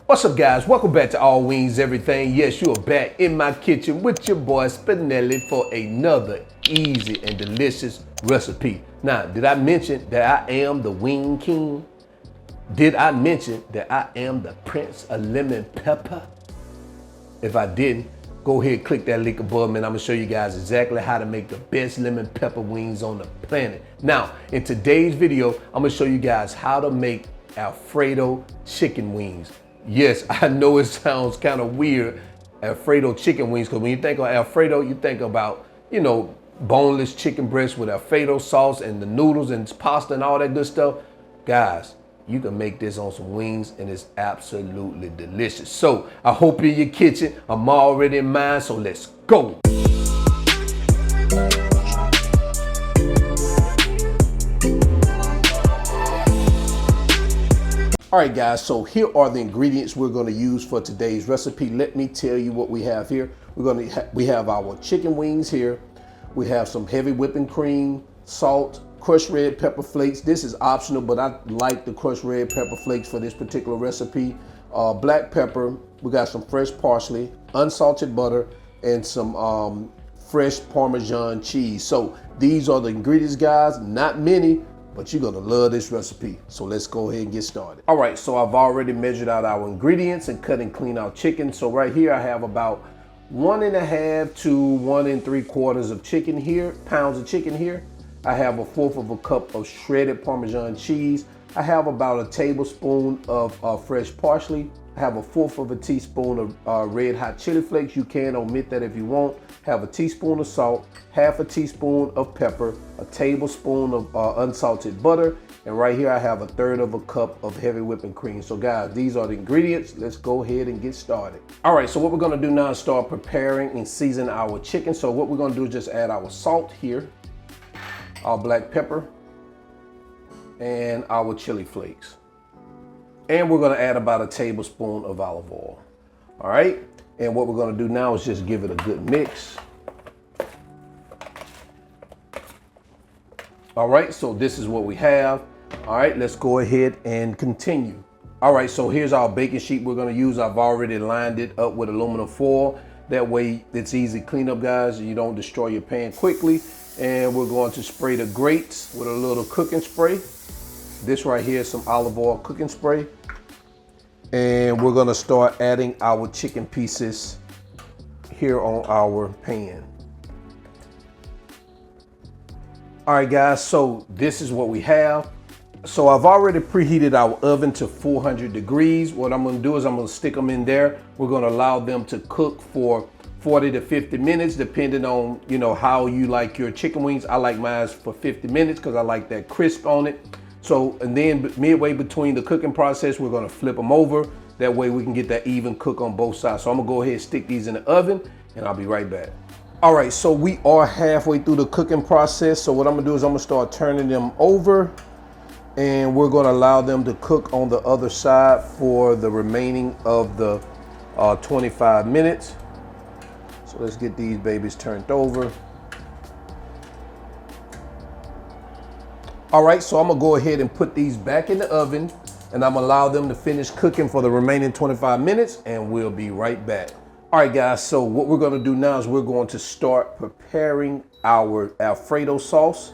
What's up, guys? Welcome back to All Wings Everything. Yes, you are back in my kitchen with your boy Spinelli for another easy and delicious recipe. Now, did I mention that I am the Wing King? Did I mention that I am the Prince of Lemon Pepper? If I didn't, go ahead and click that link above me and I'm gonna show you guys exactly how to make the best lemon pepper wings on the planet. Now, in today's video, I'm gonna show you guys how to make Alfredo chicken wings. Yes, I know it sounds kind of weird, Alfredo chicken wings, because when you think of Alfredo, you think about, you know, boneless chicken breast with Alfredo sauce and the noodles and pasta and all that good stuff. Guys, you can make this on some wings and it's absolutely delicious. So I hope you're in your kitchen. I'm already in mine, so let's go. All right, guys, so here are the ingredients we're gonna use for today's recipe. Let me tell you what we have here. We have our chicken wings here. We have some heavy whipping cream, salt, crushed red pepper flakes. This is optional, but I like the crushed red pepper flakes for this particular recipe. Black pepper, we got some fresh parsley, unsalted butter, and some fresh Parmesan cheese. So these are the ingredients, guys. Not many, but you're gonna love this recipe. So let's go ahead and get started. All right, so I've already measured out our ingredients and cut and clean our chicken. So right here I have about 1.5 to 1 3/4 of chicken here, pounds of chicken here. I have 1/4 of a cup of shredded Parmesan cheese. I have about a tablespoon of fresh parsley. I have 1/4 of a teaspoon of red hot chili flakes. You can omit that if you want. Have a teaspoon of salt, 1/2 a teaspoon of pepper, a tablespoon of unsalted butter, and right here I have 1/3 of a cup of heavy whipping cream. So guys, these are the ingredients. Let's go ahead and get started. All right, so what we're gonna do now is start preparing and season our chicken. So what we're gonna do is just add our salt here, our black pepper, and our chili flakes. And we're gonna add about a tablespoon of olive oil. All right, and what we're gonna do now is just give it a good mix. All right, so this is what we have. All right, let's go ahead and continue. All right, so here's our baking sheet we're gonna use. I've already lined it up with aluminum foil. That way it's easy cleanup, guys. You don't destroy your pan quickly. And we're going to spray the grates with a little cooking spray. This right here is some olive oil cooking spray. And we're gonna start adding our chicken pieces here on our pan. All right, guys, so this is what we have. So I've already preheated our oven to 400 degrees. What I'm gonna do is I'm gonna stick them in there. We're gonna allow them to cook for 40 to 50 minutes, depending on, you know, how you like your chicken wings. I like mine for 50 minutes because I like that crisp on it. So, and then midway between the cooking process, we're gonna flip them over. That way we can get that even cook on both sides. So I'm gonna go ahead and stick these in the oven and I'll be right back. All right, so we are halfway through the cooking process. So what I'm gonna do is I'm gonna start turning them over and we're gonna allow them to cook on the other side for the remaining of the 25 minutes. So let's get these babies turned over. All right, so I'm gonna go ahead and put these back in the oven and I'm gonna allow them to finish cooking for the remaining 25 minutes and we'll be right back. All right, guys, so what we're gonna do now is we're going to start preparing our Alfredo sauce.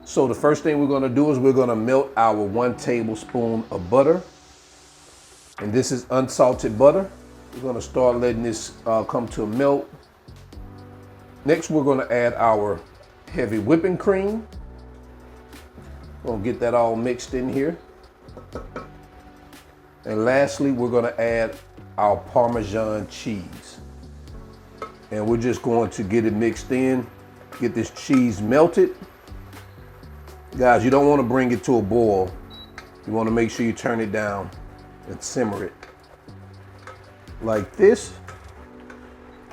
So the first thing we're gonna do is we're gonna melt our 1 tablespoon of butter. And this is unsalted butter. We're gonna start letting this come to a melt. Next, we're gonna add our heavy whipping cream. We'll get that all mixed in here. And lastly, we're gonna add our Parmesan cheese. And we're just going to get it mixed in, get this cheese melted. Guys, you don't wanna bring it to a boil. You wanna make sure you turn it down and simmer it like this.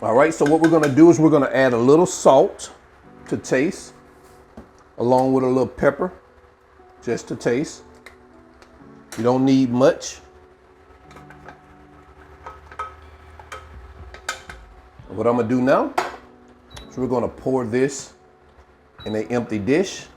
All right, so what we're gonna do is we're gonna add a little salt to taste, along with a little pepper, just to taste. You don't need much. What I'm gonna do now is we're gonna pour this in an empty dish.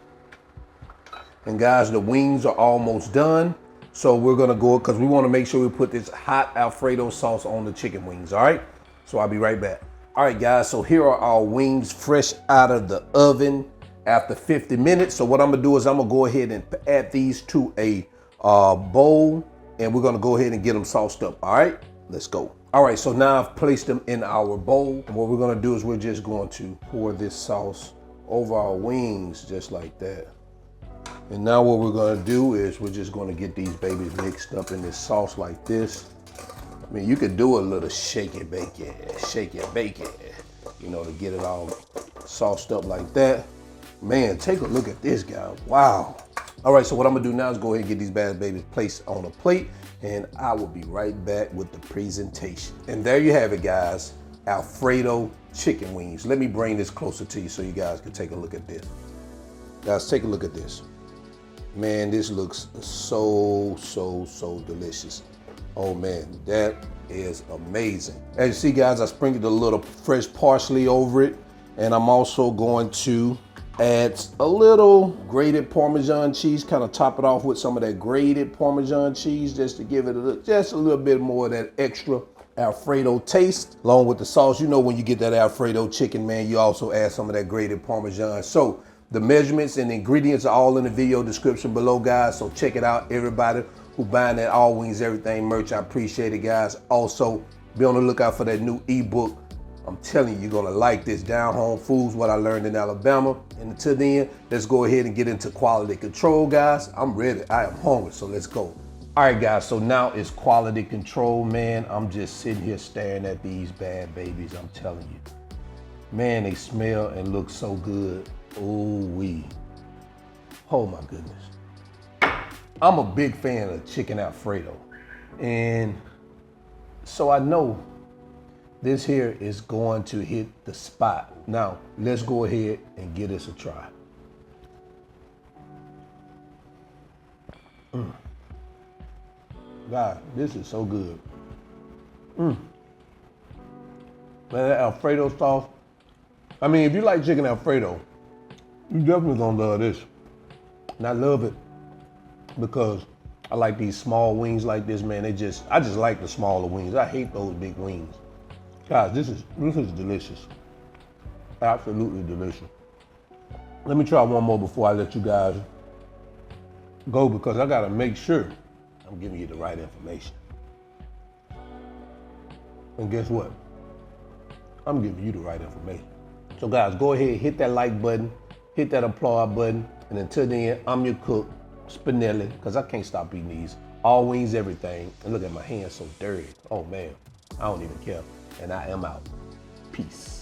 And guys, the wings are almost done. So we're gonna go, because we wanna make sure we put this hot Alfredo sauce on the chicken wings, all right? So I'll be right back. All right, guys, so here are our wings fresh out of the oven after 50 minutes. So what I'm gonna do is I'm gonna go ahead and add these to a bowl, and we're gonna go ahead and get them sauced up, all right? Let's go. All right, so now I've placed them in our bowl. And what we're gonna do is we're just going to pour this sauce over our wings just like that. And now what we're gonna do is we're just gonna get these babies mixed up in this sauce like this. I mean, you could do a little shake it, bake it, you know, to get it all sauced up like that. Man, take a look at this, guy. Wow. All right, so what I'm gonna do now is go ahead and get these bad babies placed on a plate, and I will be right back with the presentation. And there you have it, guys. Alfredo chicken wings. Let me bring this closer to you so you guys can take a look at this. Guys, take a look at this. Man, this looks so delicious. Oh man, that is amazing. As you see, guys, I sprinkled a little fresh parsley over it, and I'm also going to add a little grated Parmesan cheese, kind of top it off with some of that grated Parmesan cheese just to give it just a little bit more of that extra Alfredo taste. Along with the sauce, you know, when you get that Alfredo chicken, man, you also add some of that grated Parmesan. So the measurements and ingredients are all in the video description below, guys. So check it out. Everybody who buying that All Wings Everything merch, I appreciate it, guys. Also, be on the lookout for that new ebook. I'm telling you, you're gonna like this. Down Home Foods, what I learned in Alabama. And until then, let's go ahead and get into quality control, guys. I'm ready. I am hungry, so let's go. All right, guys, so now it's quality control, man. I'm just sitting here staring at these bad babies, I'm telling you. Man, they smell and look so good. Ooh-wee. Oh my goodness. I'm a big fan of chicken Alfredo. And so I know this here is going to hit the spot. Now, let's go ahead and give this a try. God, this is so good. Man, that Alfredo sauce. I mean, if you like chicken Alfredo, you definitely gonna love this. And I love it because I like these small wings like this, man. I just like the smaller wings. I hate those big wings. Guys, this is delicious. Absolutely delicious. Let me try one more before I let you guys go, because I gotta make sure I'm giving you the right information. And guess what? I'm giving you the right information. So guys, go ahead, hit that like button, hit that applaud button, and until then, I'm your cook, Spinelli, because I can't stop eating these. All Wings Everything. And look at my hands so dirty. Oh man, I don't even care. And I am out. Peace.